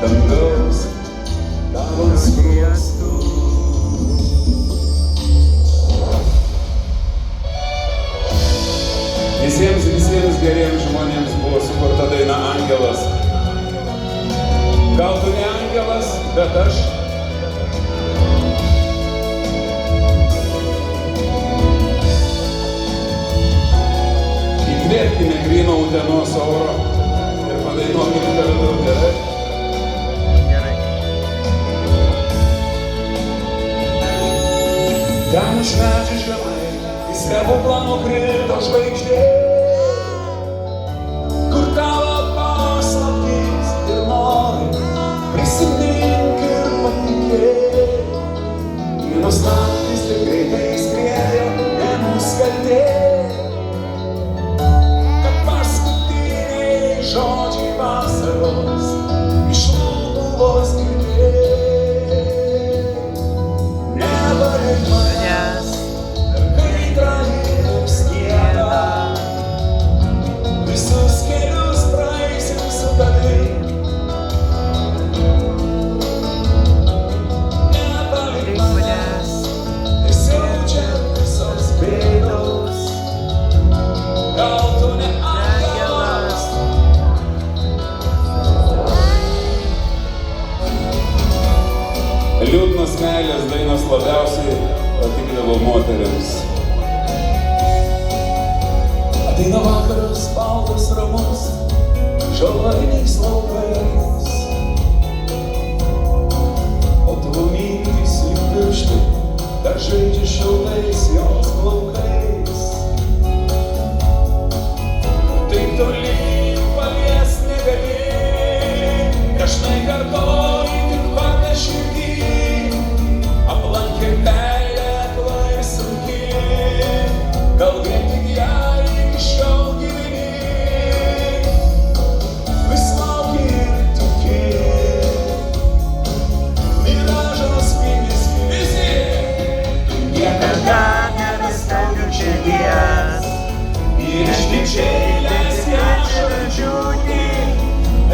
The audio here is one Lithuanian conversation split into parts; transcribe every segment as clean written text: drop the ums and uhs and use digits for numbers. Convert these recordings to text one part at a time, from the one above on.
dangaus tavo ant skruostų. Visiems geriems žmonėms buvo sukurta daina Angelas. Gal tu ne angelas, bet aš. Įkvėpkime gryno Utenos oro ir padainuokime kartu, gerai? Gerai. Ten iš medžių žemai į stebuklą nukrito žvaigždė, kur tavo paslaptys ir norai, prisimink ir patikėk. Vienos naktys taip greitai skriejo, ne mūsų kaltė, kad paskutiniai žodžiai vasaros iš lūpų vos girdėk. Nevaryk manęs, kaitra ir sniegą, visus kelius praeisim su tavim. Nepalik manęs, ir siaučia visos bėdos. Gal tu ne angelas? Liūdnos meilės dainos labiausiai patikdavo moteriams. Ateina vakaras, baltas ramus, žalvariniais laukais, o tavo mintys lyg pirštai dar žaidžia šiltais jos plaukais. Taip toli palies negali, dažnai kartoji tik vardą širdį, aplankė meilė akla ir sunki, gal vien tik jai iki šiol gyveni, vis lauki ir tuki, miražo spindis visi, tu niekada nebestelgiu širdies, ir išdidžiai leisi ašarą džiūti,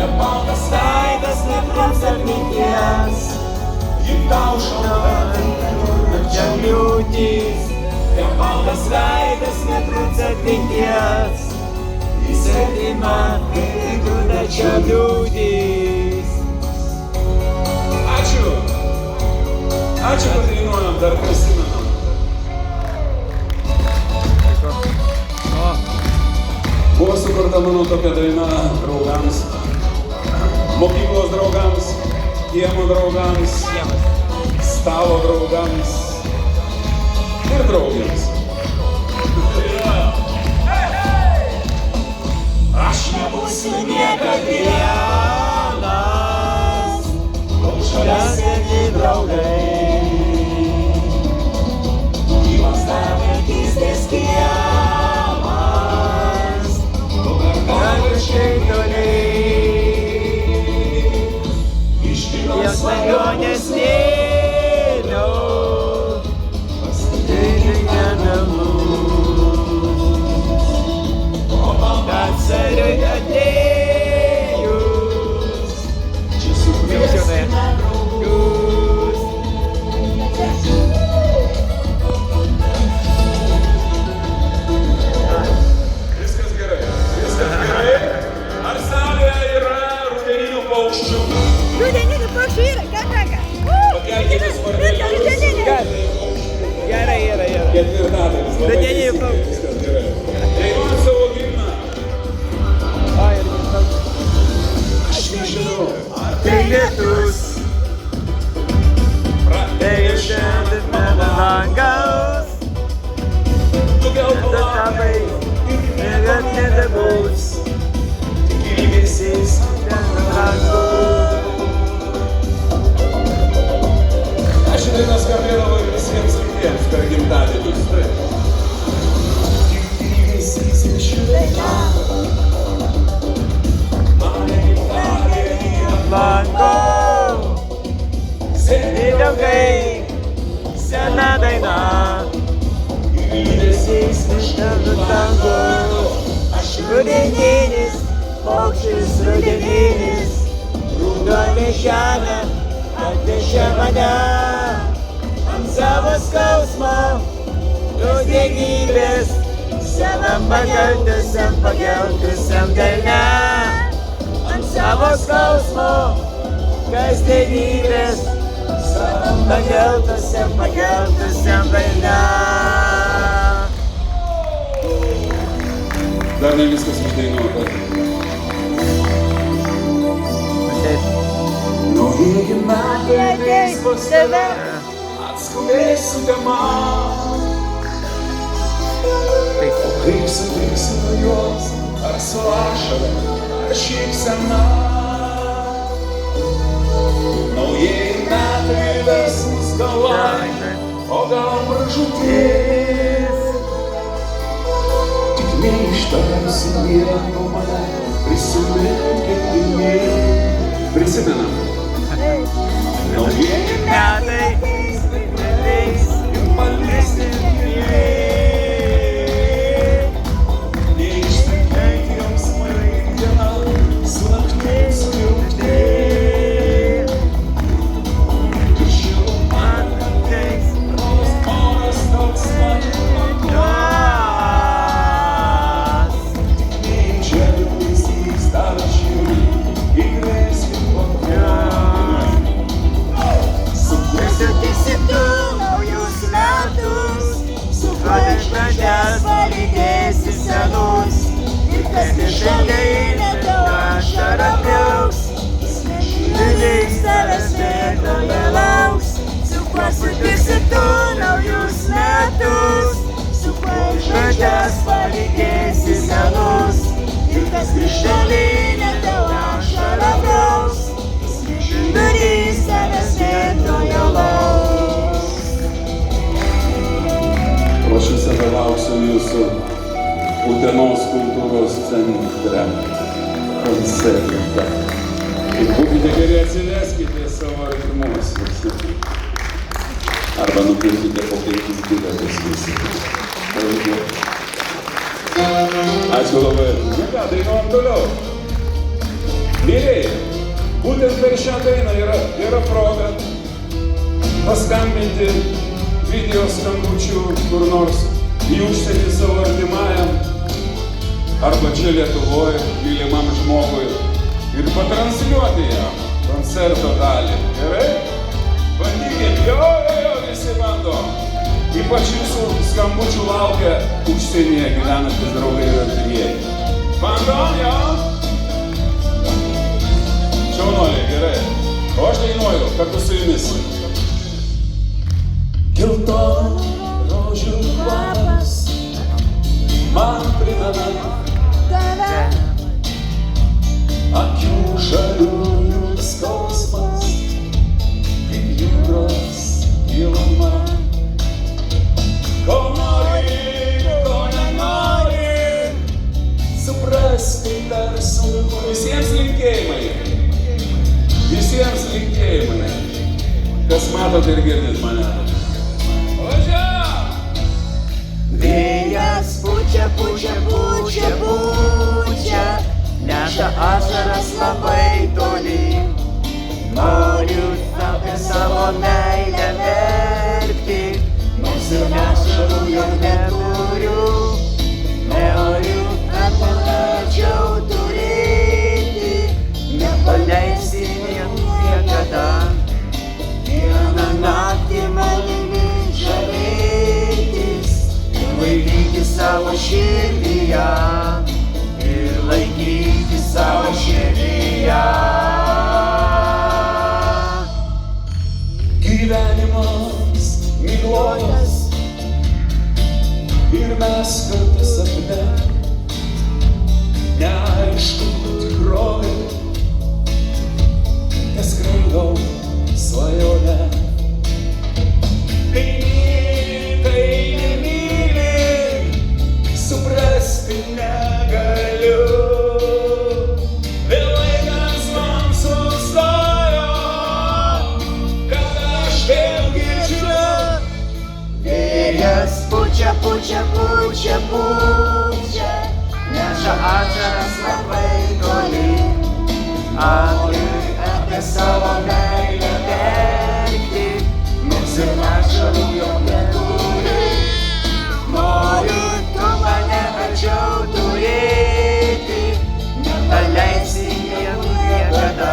nebaltas veidas neprims atminties, juk tau šalta nakčia liūtys. Nebaltas veidas neprims atminties, į sėdimą grūdačia liūtys. Ačiū! Ačiū, kad dainuojam, dar prisimenam. Buvo sukurta mano tokia daina draugams, mokyklos draugams, kiemo draugams, stalo draugams ir draugėms. Aš nebūsiu niekad vienas, kol šalia sėdi draugai. Gyvas dar vaikystės kiemas, Jos svajonės vėliau paskutinį nebus, o pavasariui atėjus čia sukviesime draugus. Viskas gerai? Ar salėje yra rudeninių paukščių? Rudeninių paukščių yra, ką? Pakelkite sparnelius. Gerai. Ketvirtadalis. Rudeninių paukščių. Viskas gerai. Dainuojam savo himną. Aš nežinau, ar Tai lietus, praėjus šiandien mano langaus, tu geltų tapai, niekad nebebus, tik ilgesys ten rangus. Aš dainą skambėdavo ir visiems kitiems per gimtadienius. Tik ilgesys ir ši daina mane gimtadienį Lanko, seni draugai, sena daina, ilgesys iš tavo lango. Aš rudeninis, paukštis rudeninis, Duodi žemę, atnešė mane ant savo skausmo, duodi gyvybės senam pageltusiam delne. Ant savo skausmo, kasdienybės senam pageltusiam delne. Dar ne viskas išdainuota. Naujieji metai ateis pas tave, atskubės sutema. O kaip sutiksi nuo jos, ar su ašara, ar šypsena. Naujieji metai ves mus gal laimė, o gal pražūtis. Tik neištarsi nieko mane, prisimink kiekvienį. Prisimenam. Naujieji Metai ateis ir paliesti neištikėti joms marai diena, su naktim sujungti. Ir šiluma ateis, oras toks man paguos. Čia visi starčiai įkrėsim Sutiksi tu naujus metus, sugroti šventes palydėsi senus. Ir kas išaleinė tau ašarą pils, liks tavęs vėtoje lauks. Su kuo sutiksi tu naujus metus, su kuo šventes palydėsi senus. Ir kas išaleinė tau ašarą pils, liks tavęs vėtoje lauks. Ruošiu save, lauksiu jūsų Utenos kultūros centre koncerte. Ir būkite geri, atsileskite savo artimuosius. Arba nupirkite po 5 bilietus visi. Ačiū labai. Na ką, dainuojam toliau. Mėlyje, būtent per šią dainą yra proga paskambinti video skambučių kur nors į užsienį savo artimajam arba čia Lietuvoje mylimam žmogui ir patransliuoti jam koncerto dalį. Gerai? Bandykim, jo, visi bando. Ypač jūsų skambučių laukia užsienyje gyvenantys draugai ir artimieji. Bandom, jo? Šaunuoliai, gerai. O aš dainuoju kartu su jumis. Geltonų rožių kvapas man primena Tave, akių žaliųjų skausmas, kaip jūros giluma. Ko nori, ko nenori, suprasti dar sunku. Visiems linkėjimai. Visiems linkėjimai. Kas matot ir girdit mane. Vėjas pučia, pučia, pučia, pučia, neša ašaras labai toli. Noriu apie savo meilę verkti, nors ir ašarų jau neturiu. Noriu, kad galėčiau turėti, nepaleisti niekada. Vieną naktį manimi žavėtis, laikyti savo širdyje ir laikyti savo širdyje. Gyvenimas miglojas ir mes kartu sapne. Neaišku tikrovė, neskraido svajonę. Kai nemyli, suprasti negaliu. Vėl laikas man sustojo, kad aš vėl girdžiu. Vėjas pučia, pučia, pučia, pučia, neša ašaras labai toli. Noriu apie apie savo meilę verkti, nors ir ašarų jau neturi. Noriu tu mane arčiau turėti, nepaleisi niekada.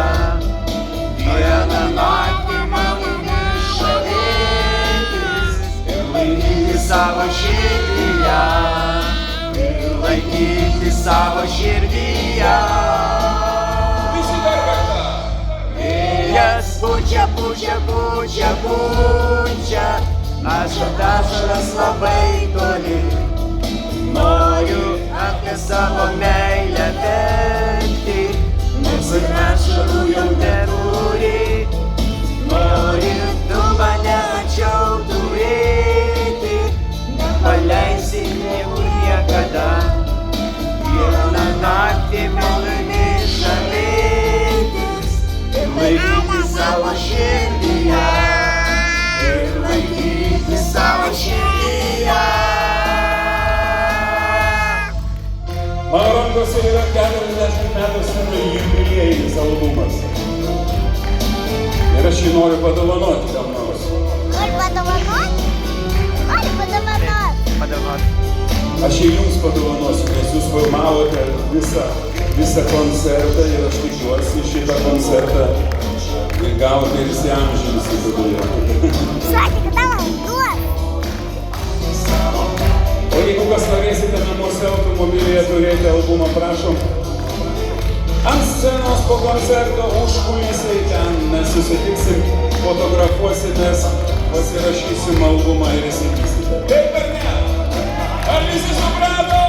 Vieną naktį manimi žavėtis ir laikyti savo širdyje, ir laikyti savo širdyje. Visi dar kartą. Vėjas pučia, pučia, pučia, pučia, ašaras labai toli. Noriu apie savo meilę verkti, nors ir ašarų jau neturi. Noriu tu mane arčiau turėti, nepaleisi niekur niekada. Vieną naktį manimi žavėtis ir laikyti savo širdyje, ir laikyti savo širdyje. Mano rankose yra 40 metų senumo jubiliejinis albumas. Ir aš jį noriu padovanoti kam nors. Nori padovanot? Nori padovanot? Aš jį jums padovanosiu, nes jūs filmavote visą koncertą ir aš tikiuosi šitą koncertą ir gavote ir įsiamžinti viduje. Sakė, kad tavo duos. O jeigu kas norėsite namuose automobilyje turėti albumą, prašom. Ant scenos po koncerto užkulisiai ten mes susitiksim, fotografuosimės, pasirašysim albumą ir įsigysite. Taip ar ne? Ar visi suprato?